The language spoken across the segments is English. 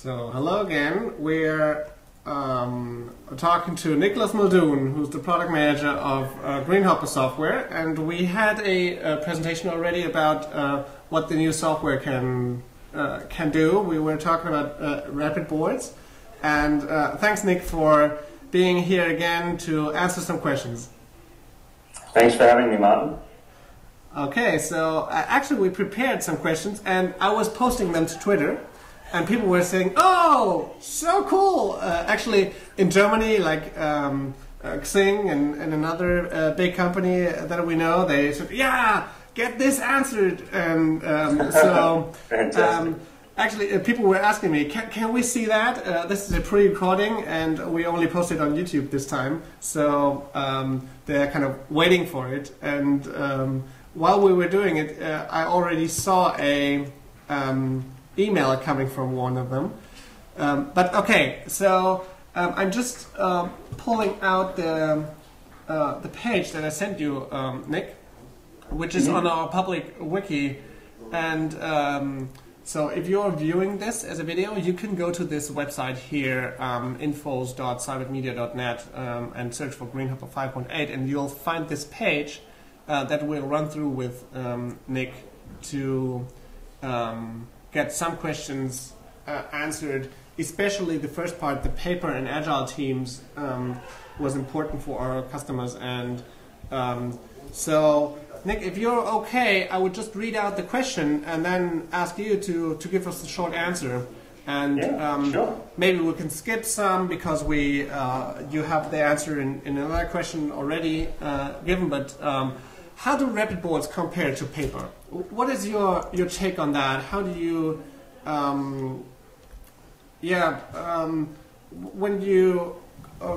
So, hello again. We're talking to Nicholas Muldoon, who's the product manager of GreenHopper software, and we had a presentation already about what the new software can do. We were talking about rapid boards, and thanks, Nick, for being here again to answer some questions. Thanks for having me, Martin. Okay, so actually we prepared some questions, and I was posting them to Twitter. And people were saying, "Oh, so cool!" Actually, in Germany, like Xing and another big company that we know, they said, "Yeah, get this answered." And actually, people were asking me, "Can we see that?" This is a pre-recording, and we only posted on YouTube this time, so they're kind of waiting for it. And while we were doing it, I already saw a email coming from one of them. But okay, so I'm just pulling out the page that I sent you, Nick, which is on our public wiki. And so if you're viewing this as a video, you can go to this website here, infos.seibertmedia.net, and search for GreenHopper 5.8, and you'll find this page that we'll run through with Nick to get some questions answered, especially the first part, the paper and agile teams was important for our customers. And so, Nick, if you're okay, I would just read out the question and then ask you to give us a short answer. And sure. Maybe we can skip some because you have the answer in another question already given, but how do rapid boards compare to paper? What is your take on that? How do you, when you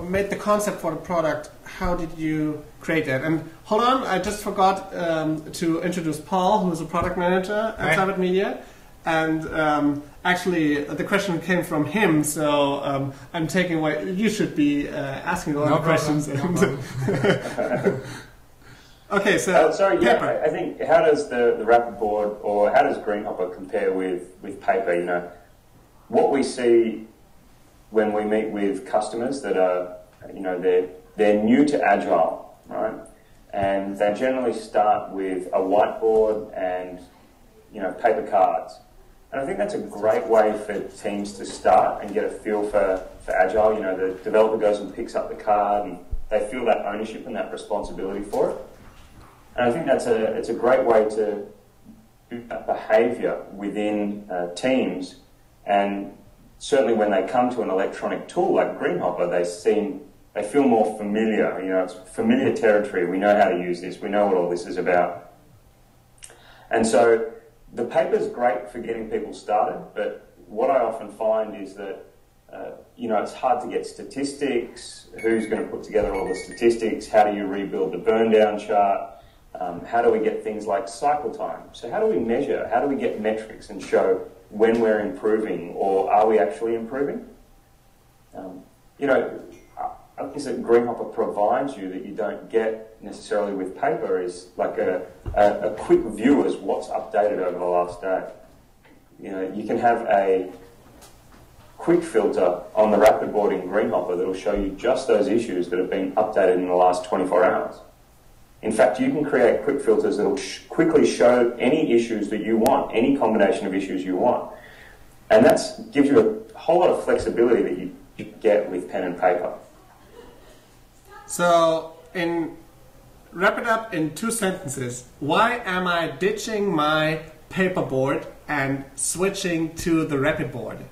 made the concept for the product, how did you create that? And hold on, I just forgot to introduce Paul, who is a product manager at Seibert Media. And actually, the question came from him, so I'm taking away. You should be asking all the questions. Okay, so sorry, yeah, I think how does the rapid board, or how does GreenHopper compare with paper? You know, what we see when we meet with customers that are, you know, they're new to agile, right? And they generally start with a whiteboard and, you know, paper cards. And I think that's a great way for teams to start and get a feel for agile. You know, the developer goes and picks up the card and they feel that ownership and that responsibility for it. And I think it's a great way to do that behaviour within teams, and certainly when they come to an electronic tool like GreenHopper, they feel more familiar. You know, it's familiar territory. We know how to use this. We know what all this is about. And so the paper's great for getting people started, but what I often find is that you know, it's hard to get statistics. Who's going to put together all the statistics? How do you rebuild the burn down chart? How do we get things like cycle time? So how do we measure? How do we get metrics and show when we're improving, or are we actually improving? You know, things that GreenHopper provides you that you don't get necessarily with paper is like a quick view as what's updated over the last day. You know, you can have a quick filter on the rapid board in GreenHopper that will show you just those issues that have been updated in the last 24 hours. In fact, you can create quick filters that will quickly show any issues that you want, any combination of issues you want. And that gives you a whole lot of flexibility that you get with pen and paper. So, wrap it up in 2 sentences. Why am I ditching my paperboard and switching to the rapid board?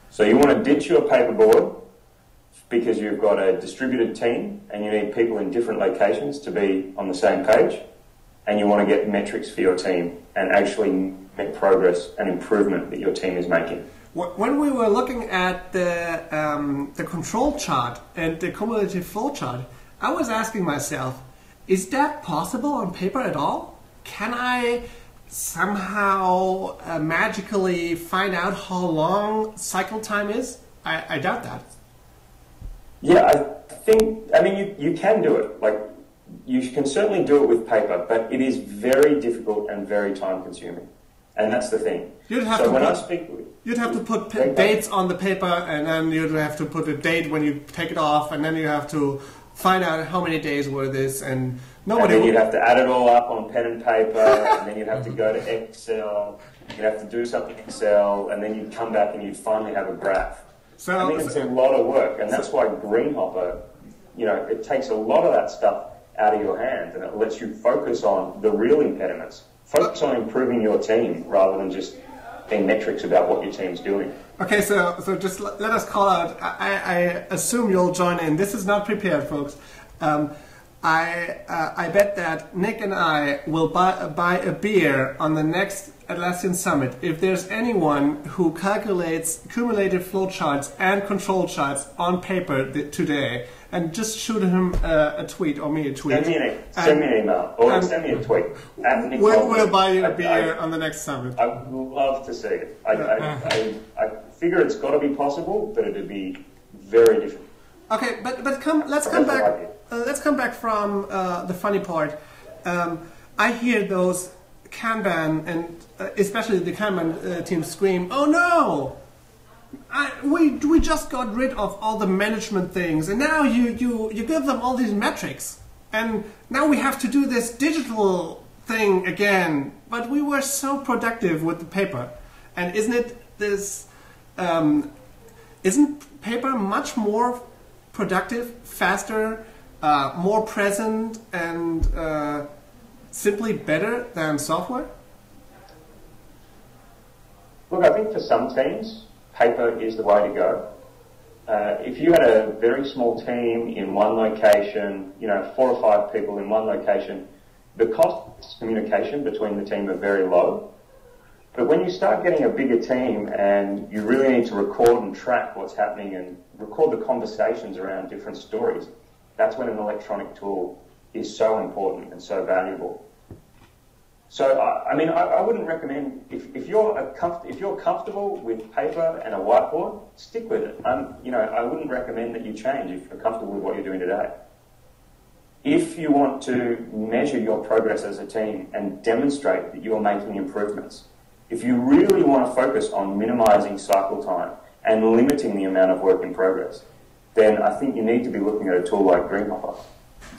So you want to ditch your paperboard because you've got a distributed team and you need people in different locations to be on the same page, and you want to get metrics for your team and actually make progress and improvement that your team is making. When we were looking at the control chart and the cumulative flow chart, I was asking myself, is that possible on paper at all? Can I somehow magically find out how long cycle time is? I doubt that. Yeah, I mean, you can do it. Like, you can certainly do it with paper, but it is very difficult and very time consuming. And that's the thing. You'd have to put dates on the paper, and then you'd have to put a date when you take it off, and then you have to find out how many days were this, and nobody. And then you'd have to add it all up on pen and paper, and then you'd have to go to Excel. You'd have to do something in Excel, and then you'd come back and you'd finally have a graph. So I mean, it's a lot of work, and that's why GreenHopper, it takes a lot of that stuff out of your hands, and it lets you focus on the real impediments. Focus on improving your team rather than just being metrics about what your team's doing. Okay, so just let us call out. I assume you'll join in. This is not prepared, folks. I bet that Nick and I will buy a beer on the next Atlassian Summit if there's anyone who calculates cumulative flowcharts and control charts on paper today, and just shoot him a tweet or me a tweet. Send me an email or send me a tweet. We'll buy you a beer on the next summit. I would love to see it. I figure it's got to be possible, but it'd be very different. Okay, but let's come back. Let's come back from the funny part. I hear those Kanban and especially the Kanban team scream, "Oh no! We just got rid of all the management things, and now you give them all these metrics, and now we have to do this digital thing again. But we were so productive with the paper, and isn't paper much more productive, faster, more present, and simply better than software?" Look, I think for some teams, paper is the way to go. If you had a very small team in one location, 4 or 5 people in one location, the costs of communication between the team are very low. But when you start getting a bigger team and you really need to record and track what's happening and record the conversations around different stories, that's when an electronic tool is so important and so valuable. So, I wouldn't recommend, if you're comfortable with paper and a whiteboard, stick with it. I wouldn't recommend that you change if you're comfortable with what you're doing today. If you want to measure your progress as a team and demonstrate that you're making improvements, if you really want to focus on minimizing cycle time and limiting the amount of work in progress, then I think you need to be looking at a tool like GreenHopper.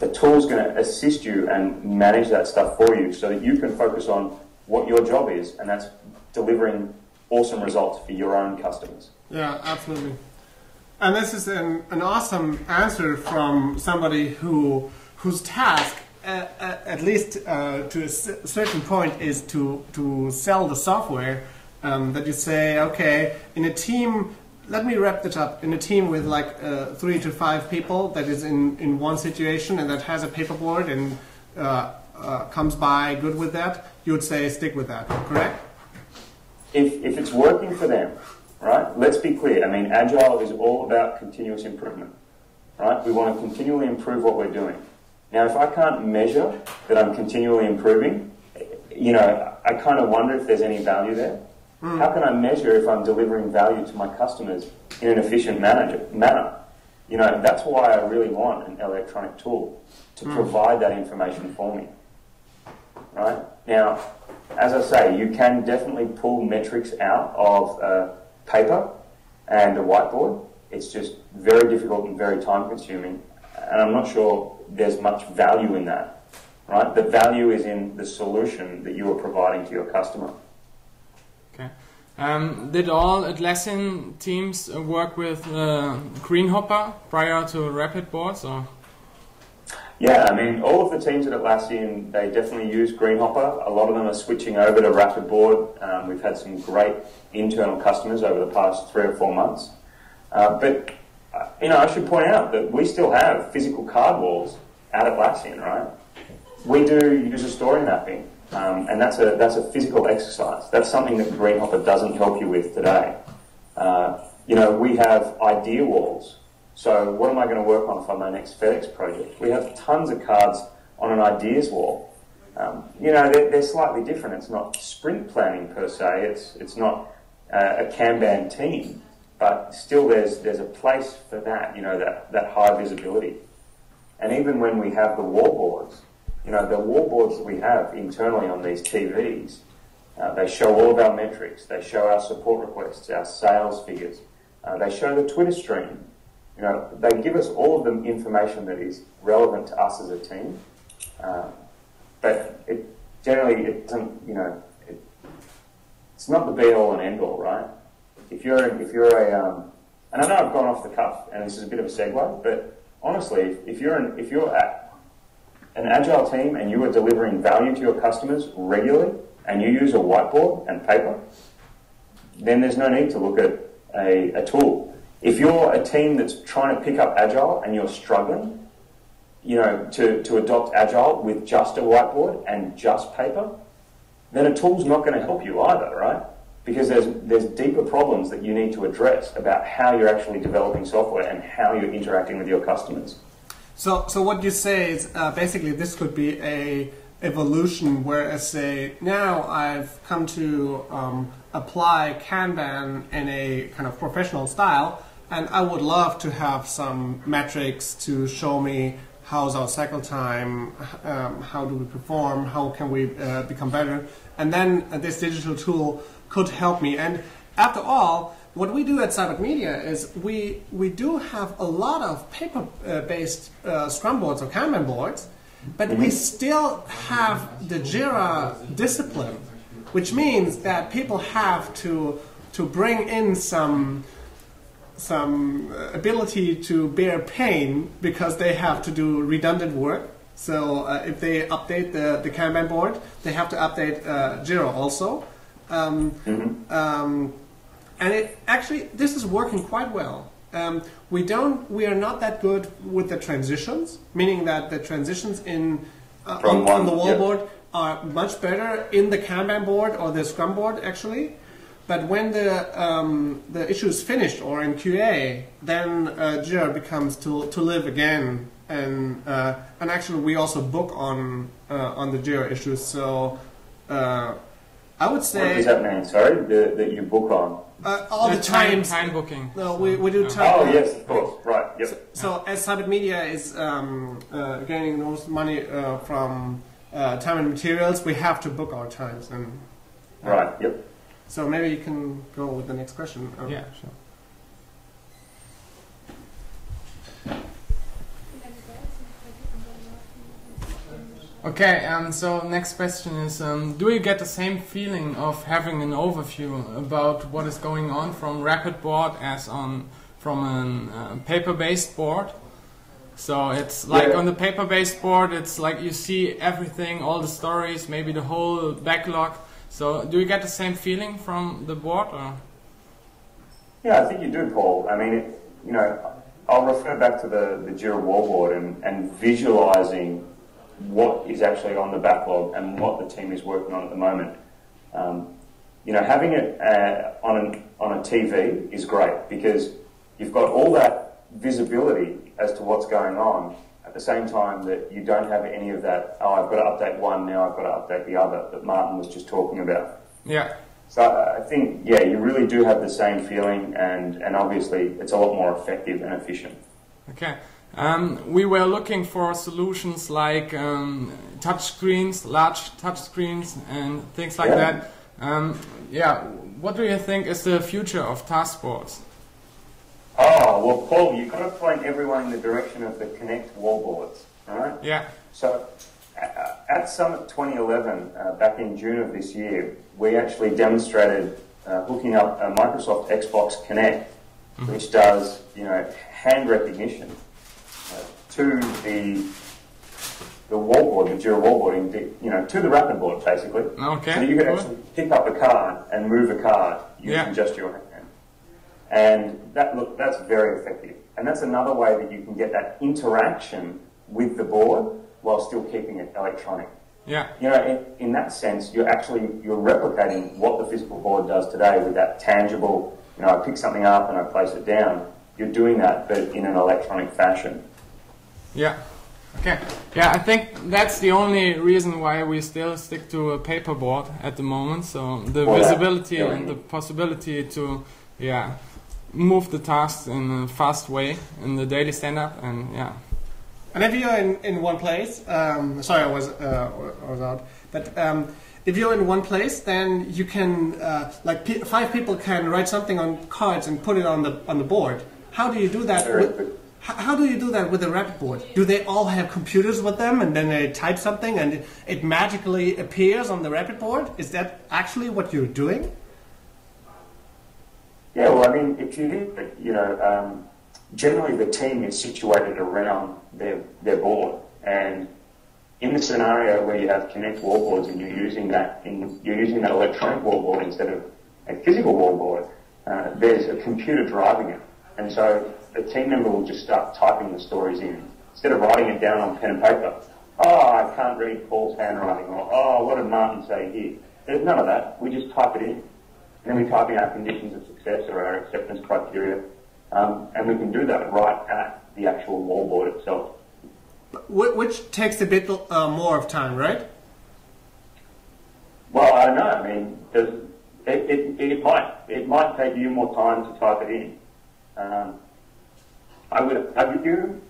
The tool's going to assist you and manage that stuff for you so that you can focus on what your job is, and that's delivering awesome results for your own customers. Yeah, absolutely. And this is an awesome answer from somebody whose task, at least to a certain point, is to sell the software. That you say, okay, in a team, let me wrap this up. In a team with like 3 to 5 people that is in one situation and that has a paperboard and comes by good with that, you would say stick with that, correct? If it's working for them, right? Let's be clear. I mean, Agile is all about continuous improvement, right? We want to continually improve what we're doing. Now, if I can't measure that I'm continually improving, I kind of wonder if there's any value there. How can I measure if I'm delivering value to my customers in an efficient manner? That's why I really want an electronic tool to provide that information for me. Right? Now, as I say, you can definitely pull metrics out of paper and a whiteboard. It's just very difficult and very time consuming, and I'm not sure there's much value in that. Right? The value is in the solution that you are providing to your customer. Okay. Did all Atlassian teams work with GreenHopper prior to Rapid Boards? Or? Yeah, I mean, all of the teams at Atlassian, they definitely use GreenHopper. A lot of them are switching over to Rapid Board. We've had some great internal customers over the past 3 or 4 months. But I should point out that we still have physical card walls at Atlassian, right? We do user story mapping. And that's a physical exercise. That's something that GreenHopper doesn't help you with today. We have idea walls. So what am I going to work on for my next FedEx project? We have tons of cards on an ideas wall. They're slightly different. It's not sprint planning per se. It's not a Kanban team, but still there's a place for that. That high visibility. And even when we have the wall boards. The wall boards that we have internally on these TVs, They show all of our metrics. They show our support requests, our sales figures. They show the Twitter stream. You know, they give us all of the information that is relevant to us as a team. But it doesn't, you know, it's not the be all and end all, right? If you're a and I know I've gone off the cuff, and this is a bit of a segue, but honestly, if you're an agile team and you are delivering value to your customers regularly, and you use a whiteboard and paper, then there's no need to look at a tool. If you're a team that's trying to pick up agile and you're struggling, you know, to adopt agile with just a whiteboard and just paper, then a tool's not going to help you either, right? Because there's deeper problems that you need to address about how you're actually developing software and how you're interacting with your customers. So what you say is basically this could be a evolution where I say, now I've come to apply Kanban in a kind of professional style, and I would love to have some metrics to show me how's our cycle time, how do we perform, how can we become better, and then this digital tool could help me. And after all, what we do at Seibert Media is we do have a lot of paper-based Scrum boards or Kanban boards, but we still have the JIRA discipline, which means that people have to bring in some ability to bear pain because they have to do redundant work. So if they update the Kanban board, they have to update JIRA also. And it actually, this is working quite well. We are not that good with the transitions, meaning that the transitions on the wallboard are much better in the Kanban board or the Scrum board actually. But when the issue is finished or in QA, then JIRA becomes to live again. And actually, we also book on the JIRA issues. So I would say. What does that mean? Sorry, that you book on. All the times. Time booking. No, we do time. Oh yes, of course. Right. Yep. So as Seibert Media is gaining most money from time and materials, we have to book our times. And right. Yep. So maybe you can go with the next question. Yeah, sure. Okay, so next question is, do you get the same feeling of having an overview about what is going on from Rapid Board as from a paper-based board? So it's like on the paper-based board, it's like you see everything, all the stories, maybe the whole backlog. So do you get the same feeling from the board? Or? Yeah, I think you do, Paul. I mean, you know, I'll refer back to the JIRA wallboard and visualizing what is actually on the backlog and what the team is working on at the moment. You know, having it on a TV is great because you've got all that visibility as to what's going on at the same time that you don't have any of that, oh, I've got to update one, now I've got to update the other, that Martin was just talking about. Yeah. So I think, yeah, you really do have the same feeling and obviously it's a lot more effective and efficient. Okay. We were looking for solutions like touch screens, large touch screens and things like that. Yeah, what do you think is the future of task boards? Oh, well, Paul, you've got to point everyone in the direction of the Connect wallboards, right? Yeah. So at Summit 2011, back in June of this year, we actually demonstrated hooking up a Microsoft Xbox Connect, which does, you know, hand recognition to the wallboard, the JIRA wallboard, you know, to the Rapid board, basically. Okay. So you can actually pick up a card and move a card using just your hand. And that's very effective. And that's another way that you can get that interaction with the board while still keeping it electronic. Yeah. You know, in that sense, you're replicating what the physical board does today with that tangible, you know, I pick something up and I place it down. You're doing that, but in an electronic fashion. Yeah. Okay. Yeah, I think that's the only reason why we still stick to a paper board at the moment. So the visibility and the possibility to, move the tasks in a fast way in the daily stand-up, and And if you're in one place, sorry, I was out, but if you're in one place, then you can, like 5 people can write something on cards and put it on the board. How do you do that? How do you do that with a rapid board? Do they all have computers with them, and then they type something and it magically appears on the rapid board? Is that actually what you're doing? Yeah, well, I mean, if you know, generally the team is situated around their board, and in the scenario where you have Connect wallboards and you're using that electronic wallboard instead of a physical wallboard, there's a computer driving it, and so the team member will just start typing the stories in instead of writing it down on pen and paper. Oh, I can't read Paul's handwriting, or oh, what did Martin say here? There's none of that. We just type it in, and then we type in our conditions of success or our acceptance criteria, and we can do that right at the actual wallboard itself. Which takes a bit more of time, right? Well, I don't know. I mean, it might take you more time to type it in. I would argue,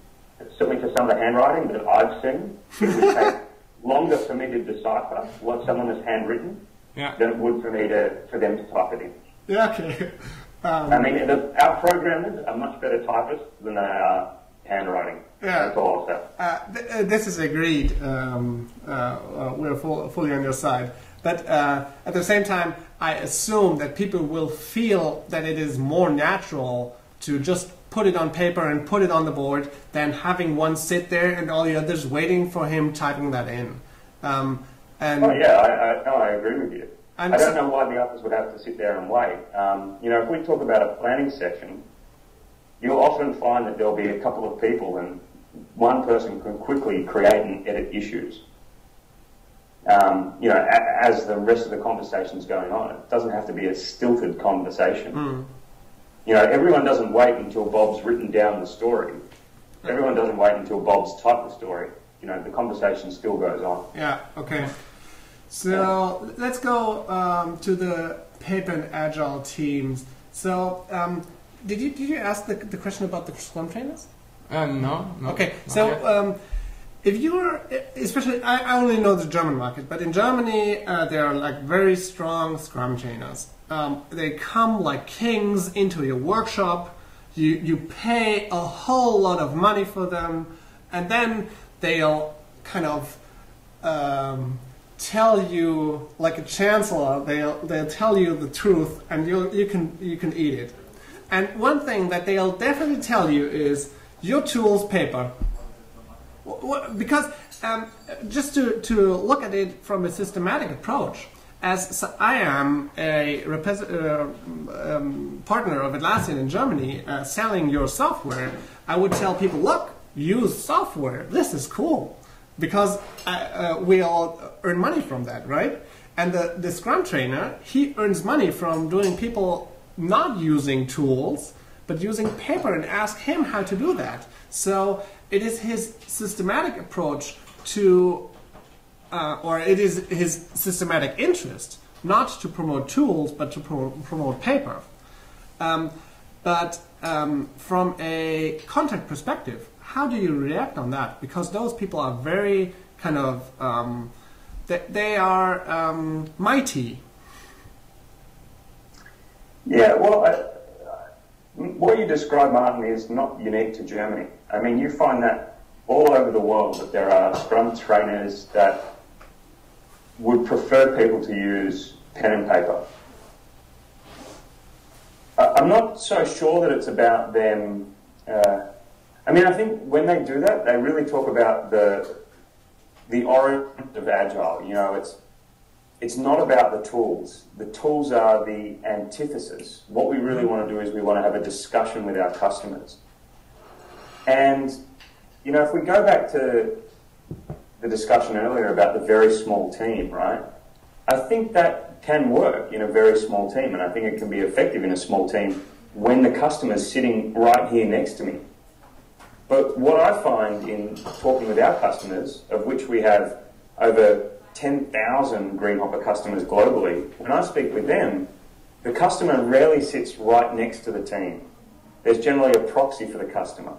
certainly for some of the handwriting that I've seen, it would take longer for me to decipher what someone has handwritten than it would for them to type it in. Yeah, okay. I mean, our programmers are much better typists than they are handwriting. Yeah. That's all I'll say. This is agreed. We're fully on your side. But at the same time, I assume that people will feel that it is more natural to just put it on paper and put it on the board than having one sit there and all the others waiting for him typing that in. Oh yeah, I agree with you. I don't know why the others would have to sit there and wait. You know, if we talk about a planning session, you'll often find that there'll be a couple of people and one person can quickly create and edit issues. You know, as the rest of the conversation is going on. It doesn't have to be a stilted conversation. Mm. You know, everyone doesn't wait until Bob's written down the story. Everyone doesn't wait until Bob's typed the story. You know, the conversation still goes on. Yeah, okay. So let's go to the paper and agile teams. So did you ask the question about the Scrum trainers? No. Okay, so if you're, especially, I only know the German market, but in Germany there are like very strong Scrum trainers. They come like kings into your workshop. You pay a whole lot of money for them, and then they'll kind of tell you, like a chancellor, they'll tell you the truth, and you can eat it. And one thing that they'll definitely tell you is your tool's paper. Because just to look at it from a systematic approach, as I am a partner of Atlassian in Germany selling your software, I would tell people, look, use software. This is cool. Because we all earn money from that, right? And the Scrum trainer, he earns money from doing people not using tools, but using paper, and ask him how to do that. So it is his systematic approach to, or it is his systematic interest, not to promote tools, but to promote paper. But from a content perspective, how do you react on that? Because those people are very kind of, they are mighty. Yeah, well, what you describe, Martin, is not unique to Germany. I mean, you find that all over the world, that there are Scrum trainers that would prefer people to use pen and paper. I'm not so sure that it's about them. I mean, I think when they do that, they really talk about the origin of Agile. You know, it's not about the tools. The tools are the antithesis. What we really want to do is we want to have a discussion with our customers. And, you know, if we go back to the discussion earlier about the very small team, right? I think that can work in a very small team, and I think it can be effective in a small team when the customer's sitting right here next to me. But what I find in talking with our customers, of which we have over 10,000 GreenHopper customers globally, when I speak with them, the customer rarely sits right next to the team. There's generally a proxy for the customer,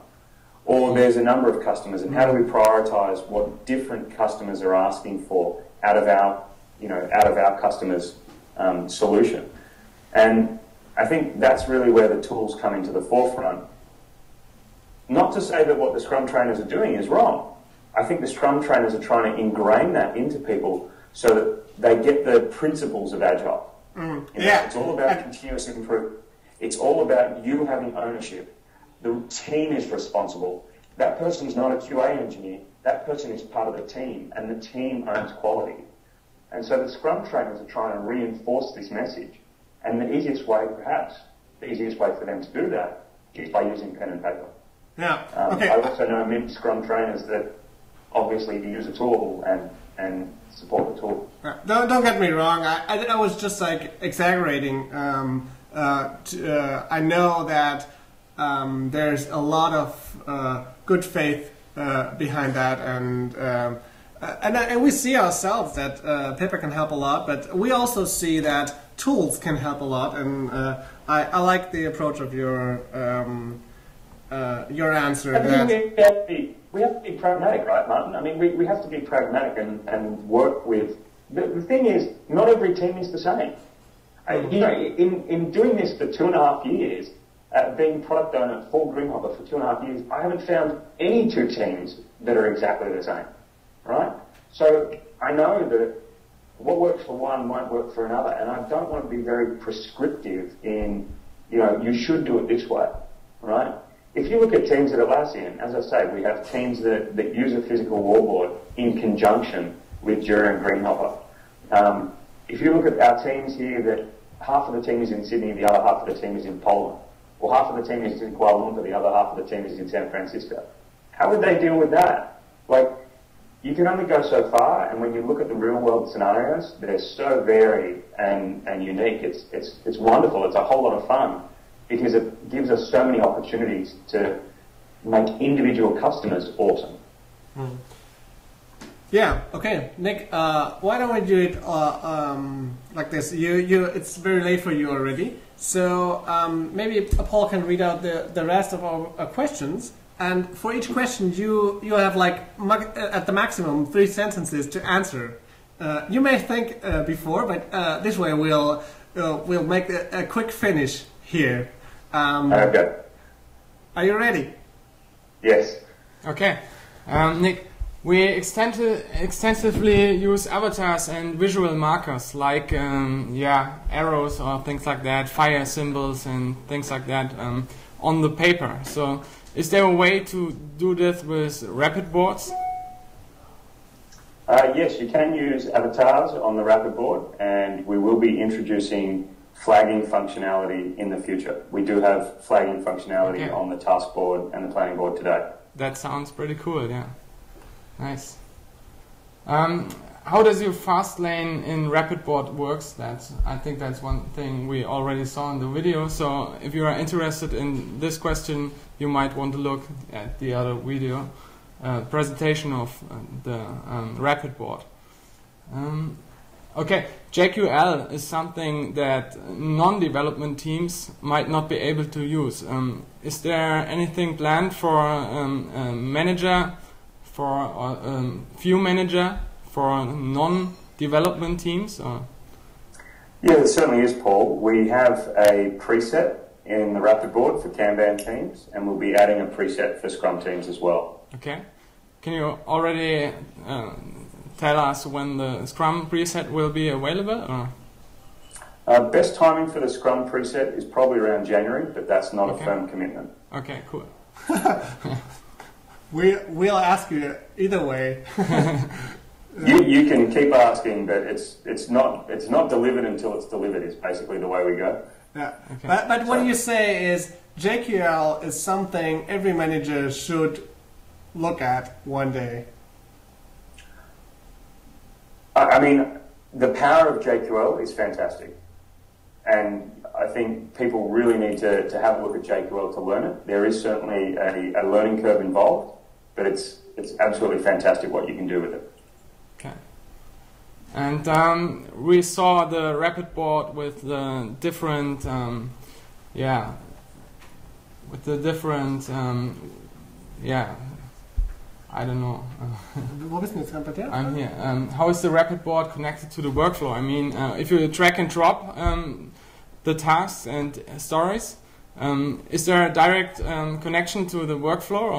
or there's a number of customers, and how do we prioritise what different customers are asking for out of our out of our customers' solution. And I think that's really where the tools come into the forefront. Not to say that what the Scrum trainers are doing is wrong. I think the Scrum trainers are trying to ingrain that into people so that they get the principles of Agile. It's all about continuous improvement. It's all about you having ownership. The team is responsible. That person is not a QA engineer. That person is part of the team, and the team owns quality. And so the Scrum trainers are trying to reinforce this message. And the easiest way, perhaps, the easiest way for them to do that is by using pen and paper. Yeah. Okay. I also know many Scrum trainers that obviously use a tool and support the tool. Don't get me wrong. I was just like exaggerating. I know that there's a lot of good faith behind that, and we see ourselves that paper can help a lot, but we also see that tools can help a lot. And I like the approach of your answer. We have to be pragmatic, right, Martin? I mean, we have to be pragmatic and work with... The thing is, not every team is the same. In doing this for 2.5 years, being product owner for GreenHopper for 2.5 years, I haven't found any two teams that are exactly the same, right? So I know that what works for one might work for another, and I don't want to be very prescriptive in, you should do it this way, right? If you look at teams at Atlassian, as I say, we have teams that use a physical wallboard in conjunction with JIRA and GreenHopper. If you look at our teams here, that half of the team is in Sydney, the other half of the team is in Poland, or half of the team is in Kuala Lumpur, the other half of the team is in San Francisco. How would they deal with that? Like, you can only go so far, and when you look at the real-world scenarios, they're so varied and unique. It's wonderful. It's a whole lot of fun, because it gives us so many opportunities to make individual customers awesome. Yeah. Okay, Nick. Why don't we do it like this? It's very late for you already, so maybe Paul can read out the rest of our questions. And for each question, you have like at the maximum 3 sentences to answer. You may think before, but this way we'll make a quick finish here. Okay. Are you ready? Yes. Okay, Nick. We extensively use avatars and visual markers like arrows or things like that, fire symbols and things like that on the paper. So, is there a way to do this with rapid boards? Yes, you can use avatars on the rapid board, and we will be introducing flagging functionality in the future. We do have flagging functionality on the task board and the planning board today. That sounds pretty cool, yeah. Nice. How does your fast lane in Rapidboard works? I think that's one thing we already saw in the video. So if you are interested in this question, you might want to look at the other video presentation of the Rapidboard. Okay, JQL is something that non-development teams might not be able to use. Is there anything planned for a manager? For view manager for non-development teams? Or? Yeah, it certainly is, Paul. We have a preset in the Rapid board for Kanban teams, and we'll be adding a preset for Scrum teams as well. Okay. Can you already tell us when the Scrum preset will be available? Or? Best timing for the Scrum preset is probably around January, but that's not a firm commitment. Okay, cool. We'll ask you either way. You can keep asking, but it's not delivered until it's delivered. Is basically the way we go. Yeah, okay. But what you say is JQL is something every manager should look at one day. I mean, the power of JQL is fantastic, and I think people really need to have a look at JQL to learn it. There is certainly a learning curve involved, but it's absolutely fantastic what you can do with it. Okay. And we saw the rapid board with the different, I don't know. Wo bist du jetzt bei der? I'm here. How is the rapid board connected to the workflow? I mean, if you drag and drop the tasks and stories, is there a direct connection to the workflow? Or